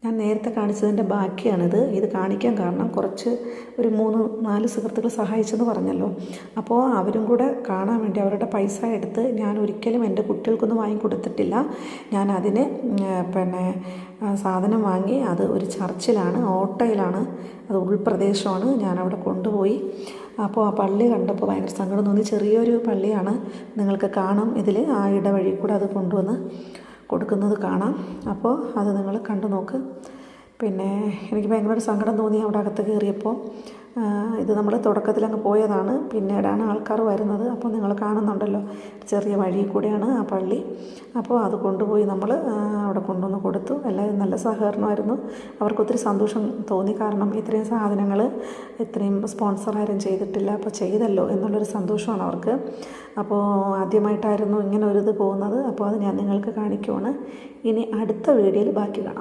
ഞാൻ നേരത്തെ കാണിച്ചതിൻ്റെ ബാക്കിയാണിത്. ഇത് കാണിക്കാൻ കാരണം കുറച്ച് ഒരു 3-4 സുഹൃത്തുക്കൾ സഹായിച്ചെന്ന് പറഞ്ഞല്ലോ. അപ്പോൾ അവരും കൂടെ കാണാൻ വേണ്ടി അവരുടെ പൈസ എടുത്ത് ഞാൻ ഒരിക്കലും എൻ്റെ കുട്ടികൾക്കൊന്നും വാങ്ങിക്കൊടുത്തിട്ടില്ല. ഞാൻ അതിന് സാധനം വാങ്ങി അത് ഒരു ചർച്ചിലാണ്, ഓട്ടോയിലാണ്, അത് ഉൾപ്രദേശമാണ്. ഞാനവിടെ കൊണ്ടുപോയി. അപ്പോൾ ആ പള്ളി കണ്ടപ്പോൾ ഭയങ്കര സങ്കടം തോന്നി. ചെറിയൊരു പള്ളിയാണ്, നിങ്ങൾക്ക് കാണാം ഇതിൽ ആ ഇടവഴി കൂടെ അത് കൊണ്ടുവന്ന് കൊടുക്കുന്നത് കാണാം. അപ്പോൾ അത് നിങ്ങൾ കണ്ടു നോക്ക്. എനിക്ക് ഭയങ്കര സങ്കടം തോന്നി അവിടെ അകത്ത് കയറിയപ്പോൾ. ഇത് നമ്മൾ തുടക്കത്തിലങ്ങ് പോയതാണ്, പിന്നീടാണ് ആൾക്കാർ വരുന്നത്. അപ്പോൾ നിങ്ങൾ കാണുന്നുണ്ടല്ലോ, ചെറിയ വഴി കൂടെയാണ് ആ പള്ളി. അപ്പോൾ അത് കൊണ്ടുപോയി നമ്മൾ അവിടെ കൊണ്ടുവന്ന് കൊടുത്തു. എല്ലാവരും നല്ല സഹകരണമായിരുന്നു. അവർക്കൊത്തിരി സന്തോഷം തോന്നി. കാരണം ഇത്രയും സാധനങ്ങൾ ഇത്രയും സ്പോൺസർ ആരും ചെയ്തിട്ടില്ല, അപ്പോൾ ചെയ്തല്ലോ എന്നുള്ളൊരു സന്തോഷമാണ് അവർക്ക്. അപ്പോൾ ആദ്യമായിട്ടായിരുന്നു ഇങ്ങനെ ഒരു ഇത് പോകുന്നത്. അപ്പോൾ അത് ഞാൻ നിങ്ങൾക്ക് കാണിക്കുവാണ്. ഇനി അടുത്ത വീഡിയോയിൽ ബാക്കി കാണാം.